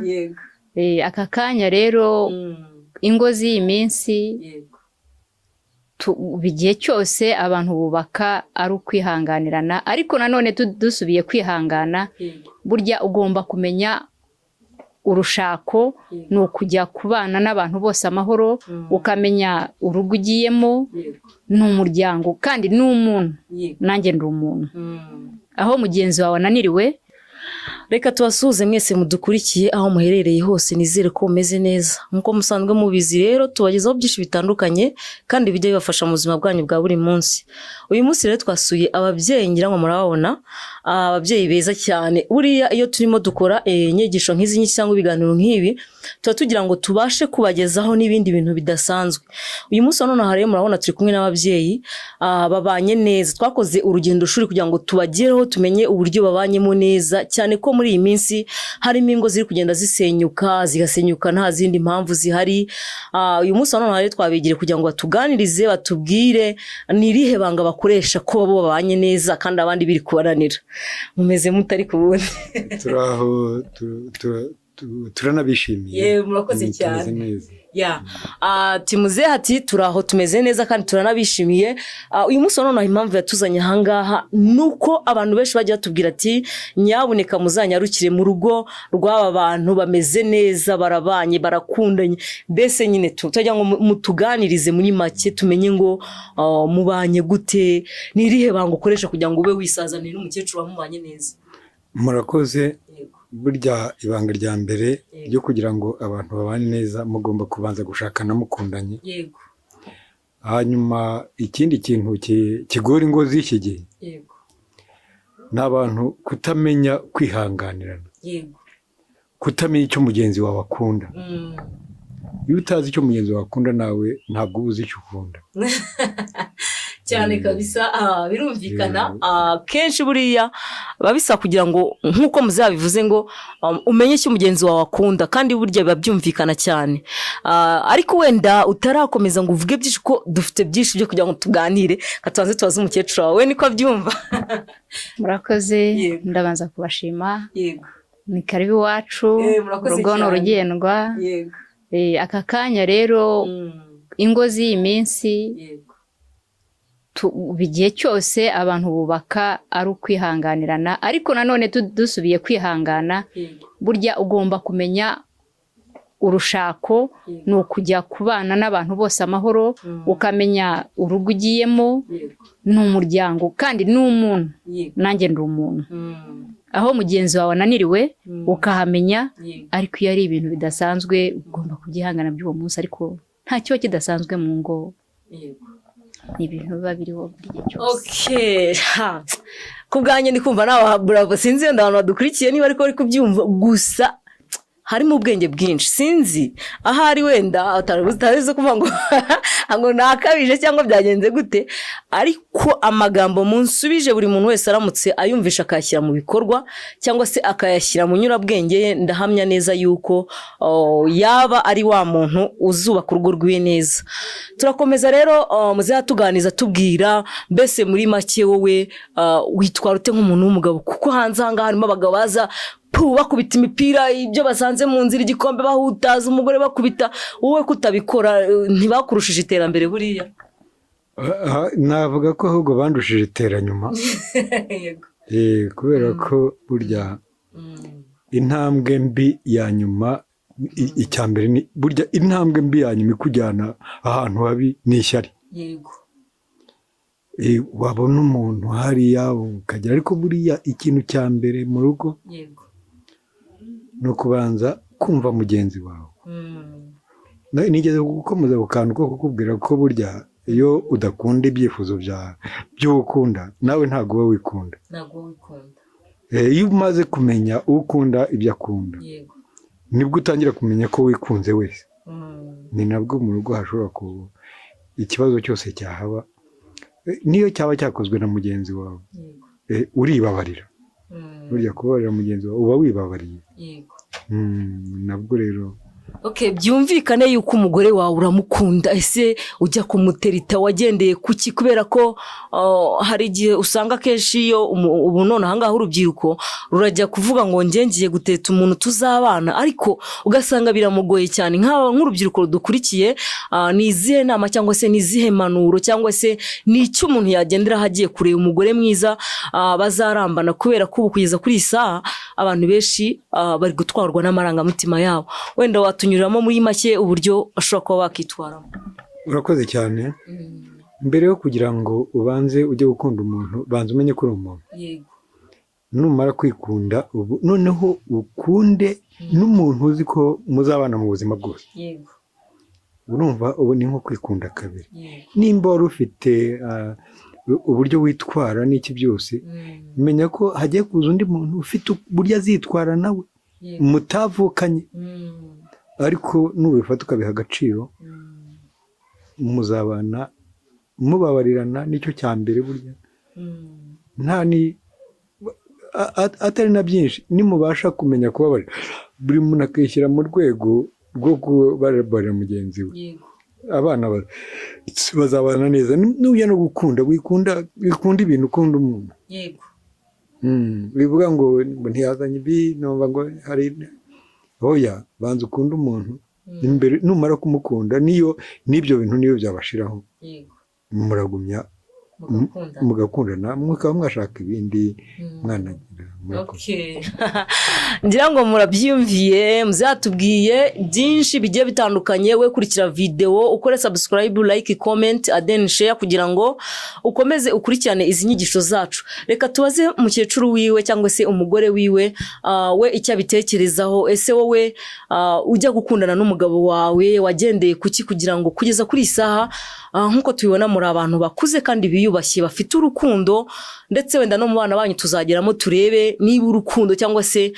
yego aka kanya rero ingo z'iyi minsi yego igihe cyose abantu bubaka ari ukwihanganirana, ariko nanone dusubiye kwihangana burya ugomba kumenya urushako ni ukujya kubana n'abantu bose amahoro, ukamenya urugo ugiyemo ni umuryango kandi ni umuntu, nanjye ndi umuntu. Aho mugenzi wawe ananiriwe, reka tubasuhuze mwese mudukurikiye aho muherereye hose, nizere ko mumeze neza. Nkuko musanzwe mubizi rero tubagezaho byinshi bitandukanye kandi bijya bibafasha mu buzima bwanyu bwa buri munsi. Uyu munsi rero twasuye ababyeyi, ngira ngo murababona ababyeyi beza cyane. Buriya iyo turimo dukora inyigisho nk'izi nyinshi cyangwa ibiganiro nk'ibi, tuba tugira ngo tubashe kubagezaho n'ibindi bintu bidasanzwe. Uyu munsi none aha rero murabona turi kumwe n'ababyeyi babanye neza. Twakoze urugendo shuri kugira ngo tubagereho tumenye uburyo babanyemo neza, cyane ko muri iyi minsi harimo ingo ziri kugenda zigasenyuka nta zindi mpamvu zihari. Uyu munsi none aha rero twabigire kugira ngo batuganirize, batubwire ni irihe banga bakoresha ko bo babanye neza kandi abandi biri kubananira. Mumeze mutari kubundi? Turaho turanabishimiye. Murakoze cyane. Timuze ati turaho tumeze neza kandi turanabishimiye. Uyu munsi none impamvu yatuzanye ahangaha nuko abantu benshi bajya batubwira ati nyabuneka muzanyarukire mu rugo rw'aba bantu bameze neza, barabanye, barakundanye. Mbese nyine tutajya ngo mutuganirize muri make tumenye ngo mubanye gute, ni irihe banga ukoresha kugira ngo ube wisazanire n'umukecuru wamubanye neza. Murakoze. Burya ibanga rya mbere ryo kugira ngo abantu babane neza mugomba kubanza gushakana mukundanye. Yego. Hanyuma ikindi kintu kigora ingo z'iki gihe, yego, ni abantu kutamenya kwihanganirana. Yego. Kutamenya icyo mugenzi wawe akunda. Iyo utazi icyo mugenzi wawe akunda nawe ntabwo uzi icyo ukunda. Cyane kabisa. Birumvikana. Kenshi buriya babisa kugira ngo nkuko muzabivuze ngo umenye icyo mugenzi wawe akunda, kandi burya biba byumvikana cyane. Ariko wenda utarakomeza ngo uvuge byinshi ko dufite byinshi byo kugira ngo tuganire, katubanze tubaze umukecuru wawe niko abyumva. murakoze. Ndabanza kubashima. Yego. Ni karibu iwacu, urugo ni urugendwa. Yego. Aka kanya rero ingo z'iyi minsi igihe cyose abantu bubaka ari ukwihanganirana, ariko nanone dusubiye kwihangana burya ugomba kumenya urushako ni ukujya kubana n'abantu bose amahoro, ukamenya urugo ugiyemo ni umuryango kandi ni umuntu, nanjye ndi umuntu. Aho mugenzi wawe ananiriwe ukahamenya, ariko iyo ari ibintu bidasanzwe ugomba kubyihangana by'uwo munsi, ariko nta kiba kidasanzwe mu ngo. Ni ibintu biba biriho buri gihe cyose. Ku bwanjye ndi kumva nawe bravo, sinzi wenda abantu badukurikiye niba ariko bari kubyumva, gusa harimo ubwenge bwinshi. Sinzi ahari wenda atarizo kuvuga ngo nakabije cyangwa byagenze gute, ariko amagambo munsubije buri muntu wese aramutse ayumvisha akayashyira mu bikorwa cyangwa se akayashyira mu nyurabwenge ye, ndahamya neza yuko yaba ari wa muntu uzubaka urugo rwiwe neza. Turakomeza rero muzatuganiza tubwira mbese muri make wowe witwara ute nk'umuntu w'umugabo, kuko hanze aha ngaha harimo abagabo baza bakubita imipira ibyo basanze mu nzira, igikombe bahutaza umugore bakubita. Wowe kutabikora ntibakurushije iterambere buriya? Navuga ko ahubwo bandushije iteranyuma. Kubera ko burya intambwe mbi ya nyuma, icya mbere ni burya intambwe mbi ya nyuma ikujyana ahantu habi ni ishyari. Yego. Wabona umuntu hariya ukagera, ariko buriya ikintu cya mbere mu rugo ni ukubanza kumva mugenzi wawe. Nigeze gukomeza ku kantu ko kukubwira ko burya iyo udakunda ibyifuzo by'uwo ukunda nawe ntabwo uba wikunda. Iyo umaze kumenya uwo ukunda ibyo akunda, nibwo utangira kumenya ko wikunze wese. Ni nabwo mu rugo hashobora kuba ikibazo cyose cyahaba, niyo cyaba cyakozwe na mugenzi wawe, uribabarira. Burya kubabarira mugenzi wawe uba wibabariye. Nabwo rero Okay, byumvikane yuko umugore wawe uramukunda, ese ujya kumutereta wagendeye kuki? Kubera ko hari igihe usanga kenshi iyo ubu none ahangaha urubyiruko rurajya kuvuga ngo ngiye guteta umuntu tuzabana, ariko ugasanga biramugoye cyane. Nk'urubyiruko rudukurikiye, ni izihe nama cyangwa se ni izihe manuro cyangwa se ni icyo umuntu yagendera hagiye kureba umugore mwiza bazarambana? Kubera ko ubu kugeza kuri isaha abantu benshi bari gutwarwa n'amarangamutima yabo. Wenda watunyuramo muri make uburyo ashobora kuba wakitwaramo. Urakoze cyane. Mbere yo kugira ngo ubanze ujye gukunda umuntu, banza umenye ko uri umuntu. Yego. Numara kwikunda ubu noneho ukunde n'umuntu uzi ko muzabana mu buzima bwose. Yego. Urumva ubu ni nko kwikunda kabiri. Yego. Nimba wari ufite uburyo witwara n'iki byose, menya ko hagiye kuza undi muntu ufite uburyo azitwara nawe mutavukanye, ariko nubifata ukabiha agaciro muzabana mubabarirana. Nicyo cya mbere burya, atari na byinshi. Nimubasha kumenya kubabarira, buri muntu akishyira mu rwego rwo kubabarira mugenzi we, abana bazabana neza. Nujya no gukunda, wikunda ibintu, ukunda umuntu. Yego. Bivuga ngo ntiyazanye ibi, numva ngo hari oya, banza ukunda umuntu imbere. Numara kumukunda, n'ibyo bintu niyo byabashiraho, muragumya mugakundana, mukaba mwashaka ibindi mwanagira. Okay. Ngira ngo murabyumviye, muzatubwiye byinshi bigiye bitandukanye. We kurikira video, ukore subscribe, like, comment, and share kugira ngo ukomeze ukurikirane izi nyigisho zacu. Reka tubaze umukecuru wiwe cyangwa se umugore wiwe, we icyo abitekerezaho. Ese wowe ujya gukundana n'umugabo wawe wagendeye kuki kugira ngo kugeza kuri isaha nkuko tubibona muri abantu bakuze kandi biyubashye bafite urukundo, ndetse wenda no mu bana banyu tuzageramo turebe niba urukundo cyangwa se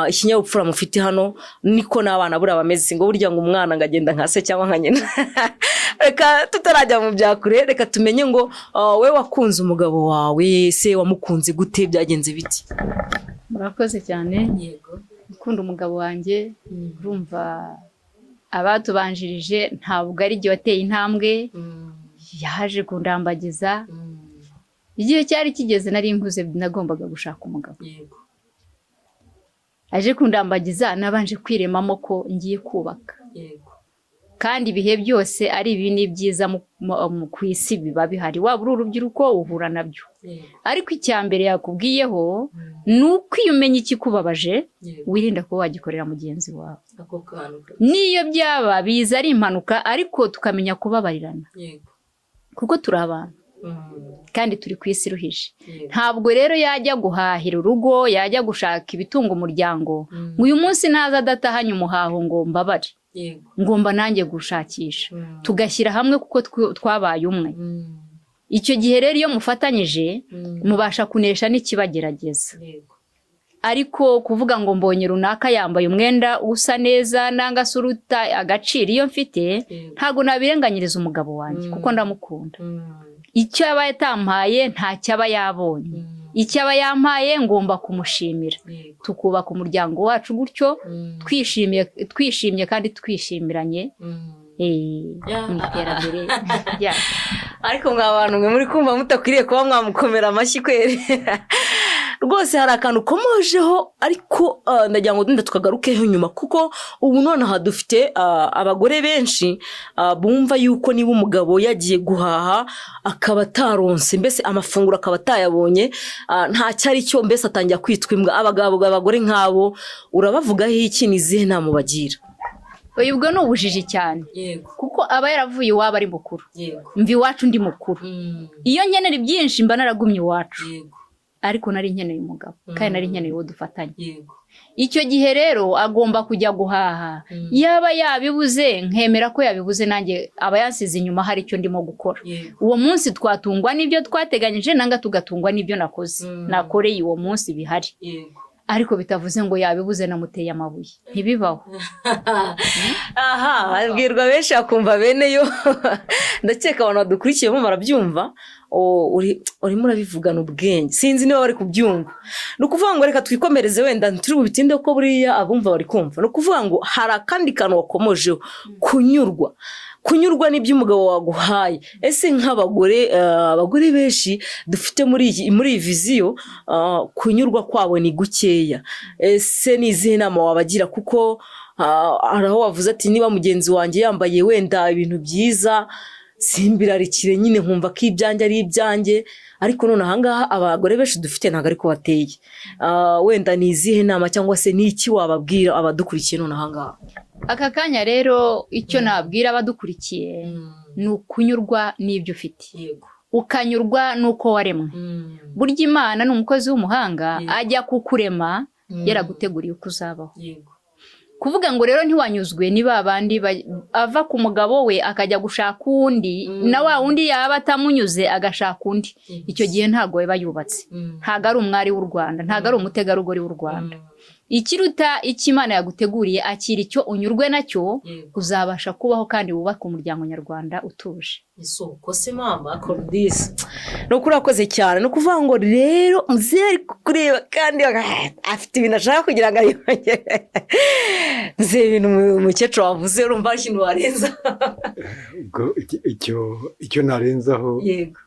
ikinyabupfura mufite hano niko n'abana buri bameze. Ngo burya ngo umwana ngagenda nka se cyangwa nka nyina. Reka tutarajya mu byakure, reka tumenye ngo we wakunze umugabo wawe, se wamukunze gute, byagenze biti? Murakoze cyane. Yego. Ukunda umugabo wanjye, urumva abatubanjirije ntabwo ari igihe wateye intambwe, yaje kundambagiza. Igihe cyari kigeze nari nkuze, nagombaga gushaka umugabo. Yego. Aje kundambagiza, nabanje kwiremamo ko ngiye kubaka. Yego. Kandi ibihe byose ari ibintu byiza ku isi biba bihari, waba uri urubyiruko uhura nabyo. Ariko icyambere yakubwiyeho nuko iyo umenye ikikubabaje, wirinda ko wagikorera mugenzi wawe. Niyo byaba biza ari impanuka, ariko tukamenya kubabarirana. Yego. Kuko turi abantu kandi turi ku isi ruhije. Ntabwo rero yajya guhahira urugo, yajya gushaka ibitunga umuryango, uyu munsi naza adatahanye umuhaho ngo mbabare, ngomba nanjye gushakisha, tugashyira hamwe kuko twabaye umwe. Icyo gihe rero iyo mufatanyije mubasha kunesha n'ikibagerageza. Ariko kuvuga ngo mbonye runaka yambaye umwenda usa neza nanga suruta agaciro iyo mfite, ntago nabirenganyiriza umugabo wanjye kuko ndamukunda. Icyo aba yatampaye nta cyaba yabonye, icyo aba yampaye ngomba kumushimira. Tukubaka umuryango wacu gutyo twishimye kandi twishimiranye. Iterambere. Ariko mwabantu mwe muri kumva mutakwiriye kuba mwamukomera amashyi kweri. Rwose hari akantu komojeho, ariko ndagira ngo dunda tukagarukeho nyuma, kuko ubu nonaha dufite abagore benshi bumva yuko niba umugabo yagiye guhaha akaba ataronse, mbese amafunguro akaba atayabonye, nta cyari cyo, mbese atangira kwitwa imbwa. Abagore nk'abo urabavugaho iki? Ni izihe nama ubagira? Ubwo ni ubujiji cyane. Yego. Kuko aba yaravuye iwabo ari mukuru. Yego. Mvi iwacu ndi mukuru. Iyo nkenera byinshi mba naragumye iwacu. Yego. Ariko nari nkeneye umugabo kandi nari nkeneye uwo dufatanye. Yego. Icyo gihe rero agomba kujya guhaha. Yaba yabibuze, nkemera ko yabibuze, nanjye aba yansize inyuma hari icyo ndimo gukora. Uwo munsi twatungwa n'ibyo twateganyije, nanga tugatungwa n'ibyo nakoze. Nakoreye uwo munsi bihari. Yego. Ariko bitavuze ngo yabibuze namuteye amabuye, ntibibaho. Aha, abwirwa benshi akumva bene yo. Ndakeka abantu badukurikiyemo barabyumva. urimo urabivugana ubwenge sinzi niba bari kubyumva ni ukuvuga ngo reka twikomereze wenda turi bubitinde ko buriya abumva bari kumva ni ukuvuga ngo hari akandi kantu wakomojeho kunyurwa n'ibyo umugabo waguhaye ese nk'abagore abagore benshi dufite muri iyi viziyo kunyurwa kwabo ni gukeya ese ni izihe nama wabagira kuko hari aho wavuze ati niba mugenzi wanjye yambaye wenda ibintu byiza simbirarikire nyine nkumva ko ibyanjye ari ibyanjye ariko none ahangaha abagore benshi dufite ntabwo ariko bateye wenda ni izihe nama cyangwa se ni iki wababwira abadukurikiye none ahangaha aka kanya rero icyo nabwira abadukurikiye ni ukunyurwa n'ibyo ufite ukanyurwa n'uko waremwe burya Imana ni umukozi w'umuhanga ajya kukurema yaraguteguriye uko uzabaho kuvuga ngo rero ntiwanyuzwe ni babandi ava ku mugabo we akajya gushaka undi na wa undi yaba atamunyuze agashaka undi icyo gihe ntago we bayubatse ntago ari umwari w'u Rwanda ntago ari umutegarugori w'u Rwanda ikiruta Imana yaguteguriye akira icyo unyurwe nacyo uzabasha kubaho kandi wubaka umuryango nyarwanda utuje isoko se mama akordisi no kurakoze cyane no kuvuga ngo rero muzeri kureba kandi afite ibintu ashaka kugira ngo ayongere muzeri ibintu umukecuru wavuze urumva ari ikintu warenza ubwo icyo narenzaho yego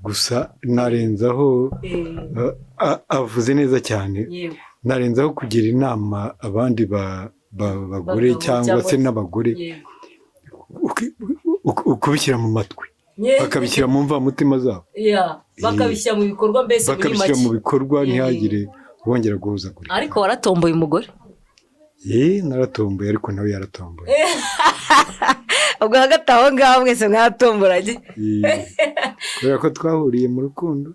gusa narenzaho avuze nneza cyane yego narenzaho kugira inama abandi bagore cyangwa se n'abagore ukubishyira mu matwi bakabishyira mu mvamutima zabo bakabishyira mu bikorwa mbese bakabishyira mu bikorwa ntihagire wongera guhuzagurika ariko waratomboye umugore naratomboye ariko nawe yaratomboye ubwo hagati aho ngaho mwese mwatomboranye kubera ko twahuriye mu rukundo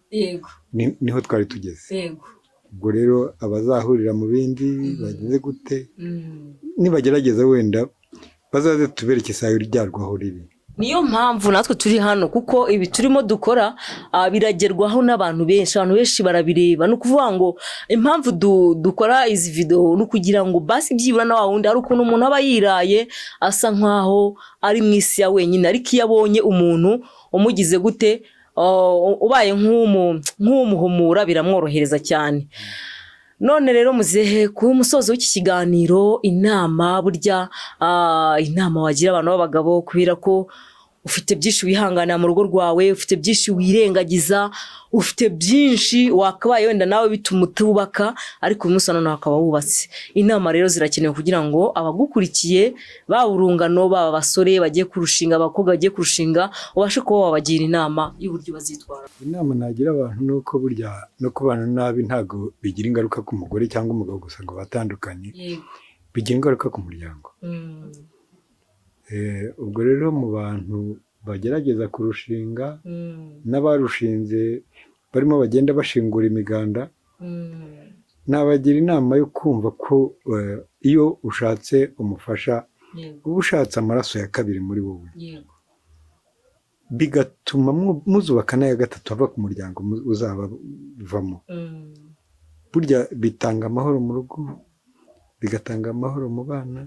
niho twari tugeze ubwo rero abazahurira mu bindi bageze gute nibagerageza wenda bazaze tubereke isayo ryarwo aho riri niyo mpamvu natwe turi hano kuko ibi turimo dukora biragerwaho n'abantu benshi barabireba no kuvuga ngo impamvu dukora izi video no kugira ngo basi byibura na wundi ari ukuntu umuntu aba yiraye asa nkaho ari mu isi ya wenyine ariko iyo abonye umuntu umugize gute ubaye nk'umuhumura biramworohereza cyane none rero muzehe ku musozo w'iki kiganiro inama burya inama wagira abantu b'abagabo kubera ko ufite byinshi wihanganira mu rugo rwawe ufite byinshi wirengagiza ufite byinshi wakabaye wenda nawe bituma utubaka ariko uyu munsi none akaba wubatse inama rero zirakenewe kugira ngo abagukurikiye urungano baba basore bagiye kurushinga abakobwa bagiye kurushinga ubashe kuba wabagira inama y'uburyo bazitwara inama nagira abantu nuko burya no kubana nabi ntago bigira ingaruka ku mugore cyangwa umugabo gusa ngo batandukanye bigira ingaruka ku muryango ubwo rero mu bantu bagerageza kurushinga n'abarushinze barimo bagenda bashingura imiganda nabagira inama yo kumva ko iyo ushatse umufasha uba ushatse amaraso ya kabiri muri wowe bigatuma muzubaka n'aya gatatu ava ku muryango uzabavamo burya bitanga amahoro mu rugo bigatanga amahoro mu bana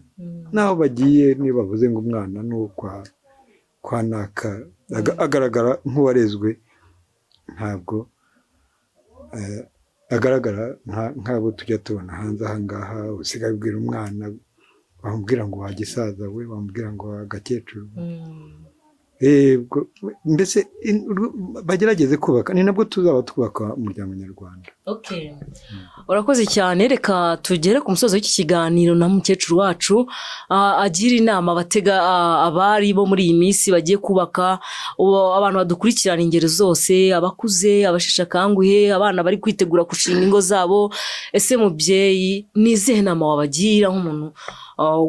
naho bagiye niba bavuze ngo umwana ni kwa naka agaragara nk'uwarezwe ntabwo agaragara nk'abo tujya tubona hanze aha ngaha usigaye ubwira umwana wamubwira ngo wagisaza we wamubwira ngo wagakecuru mbese bagerageze kubaka ni nabwo tuzaba twubaka umuryango nyarwanda urakoze cyane reka tugere ku musozo w'iki kiganiro na mukecuru wacu agira inama abatega abari bo muri iyi minsi bagiye kubaka abantu badukurikirana ingero zose abakuze abasheshe akanguhe abana bari kwitegura gushinga ingo zabo ese mubyeyi ni izihe nama wabagira nk'umuntu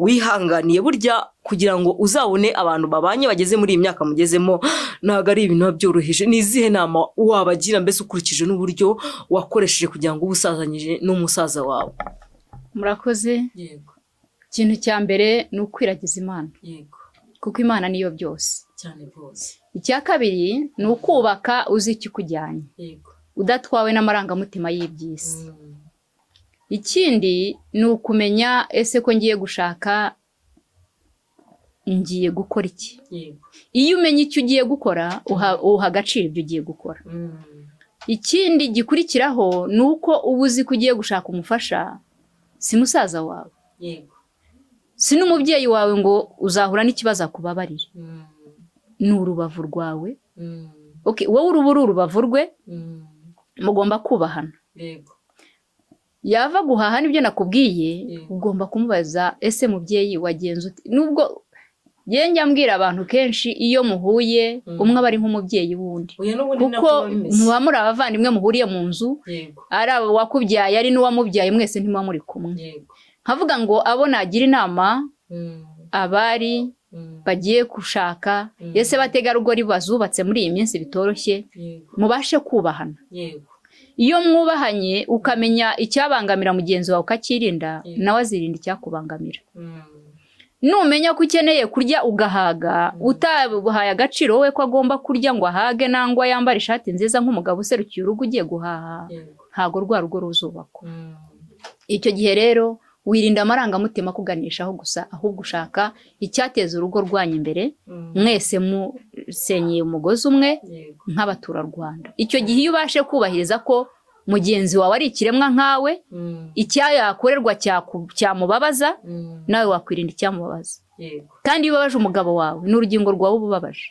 wihanganiye burya kugira ngo uzabone abantu babanye bageze muri iyi myaka mugezemo ntabwo ari ibintu byoroheje ni izihe nama wabagira mbese ukurikije n'uburyo wakoresheje kugira ngo ubusazanyije n'umusaza wawe murakoze yego ikintu cya mbere ni ukwiragiza Imana yego kuko Imana niyo byose cyane rwose icya kabiri ni ukubaka uzi icyo ukujyanye yego udatwawe n'amarangamutima y'iby'isi ikindi ni ukumenya ese ko ngiye gushaka ngiye gukora iki. Iyo umenya icyo ugiye gukora uha agaciro ibyo ugiye gukora. Ikindi gikurikiraho ni uko uba uzi ko ugiye gushaka umufasha, si musaza wawe, si n'umubyeyi wawe ngo uzahura n'ikibazo akubabarire, ni urubavu rwawe. Wowe uruba uri urubavu rwe, mugomba kubahana. Yava guhaha n'ibyo nakubwiye, ugomba kumubaza ese mubyeyi wagenze ute. Nubwo njya mbwira abantu kenshi iyo muhuye umwe aba ari nk'umubyeyi wundi, kuko muba muri abavandimwe muhuriye mu nzu, ari abo wakubyaye ari n'uwamubyaye, mwese ntimuba muri kumwe. Nkavuga ngo abo nagira inama abari bagiye gushaka, ese bategarugori bazubatse muri iyi minsi bitoroshye, mubashe kubahana. Iyo mwubahanye ukamenya icyabangamira mugenzi wawe ukakirinda, nawe azirinda icyakubangamira. Numenya ko ukeneye kurya ugahaga, utabuhaye agaciro wowe ko agomba kurya ngo ahage, nangwa yambara ishati nziza nk'umugabo userukiye urugo ugiye guhaha, ntago rwa rugo ruzubakwa. Icyo gihe rero wirinda amarangamutima kuganishaho gusa, ahubwo ushaka icyateza urugo rwanyu imbere, mwese musenyeye umugozi umwe nk'abaturarwanda. Icyo gihe iyo ubashe kubahiriza ko mugenzi wawe ari ikiremwa nkawe, icyayakorerwa cyamubabaza, nawe wakwirinda icyamubabaza. Kandi iyo ubabaje umugabo wawe n'urugingo rwawe ububabaje,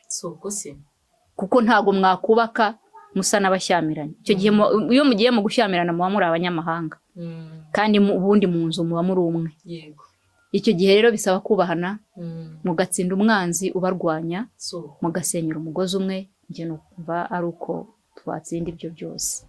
kuko ntago mwakubaka musa n'abashyamiranye. Icyo gihe iyo mugiye mu gushyamirana muba muri abanyamahanga, kandi ubundi mu nzu muba muri umwe. Icyo gihe rero bisaba kubahana, mugatsinda umwanzi ubarwanya, mugasenyera umugozi umwe. Njye numva ari uko twatsinda ibyo byose.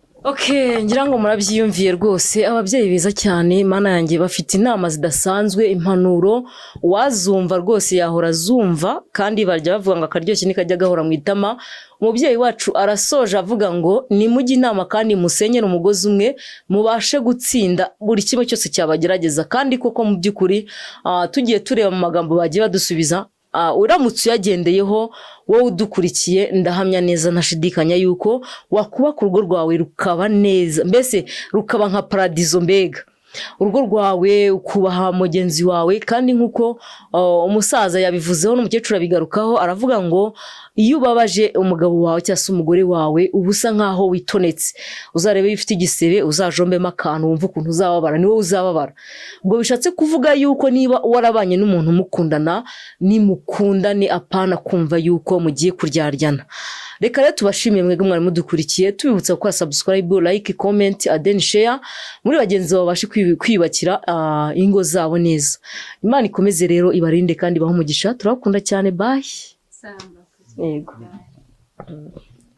Ngira ngo murabyiyumviye rwose, ababyeyi beza cyane, Mana yanjye, bafite inama zidasanzwe, impanuro wazumva rwose yahora zumva, kandi barya bavuga ngo akaryoshye nikajya gahora mu itama. Umubyeyi wacu arasoje avuga ngo nimujye inama kandi musenyere umugozi umwe, mubashe gutsinda buri kimwe cyose cyabagerageza. Kandi koko mu by'ukuri tugiye tureba mu magambo bagiye badusubiza, uramutse uyagendeyeho wowe udukurikiye, ndahamya neza ntashidikanya yuko wakubaka urugo rwawe rukaba neza, mbese rukaba nka paradizo. Mbega urugo rwawe ukubaha mugenzi wawe. Kandi nk'uko umusaza yabivuzeho n'umukecuru abigarukaho, aravuga ngo iyo ubabaje umugabo wawe cyangwa se umugore wawe uba usa nkaho witonetse. Uzarebe iyo ufite igisebe uzajombemo akantu wumva ukuntu uzababara, niwe uzababara. Ubwo bishatse kuvuga yuko niba warabanye n'umuntu mukundana, nimukundane apana kumva yuko mugiye kuryaryana. Reka rero tubashimiye mwebwe mwari mudukurikiye, tubibutsa gukora subscribe, like, comment, and share muri bagenzi bawe babashe kwiyubakira ingo zabo neza. Imana ikomeze rero ibarinde kandi ibahe umugisha. Turabakunda cyane. Bye. Yego.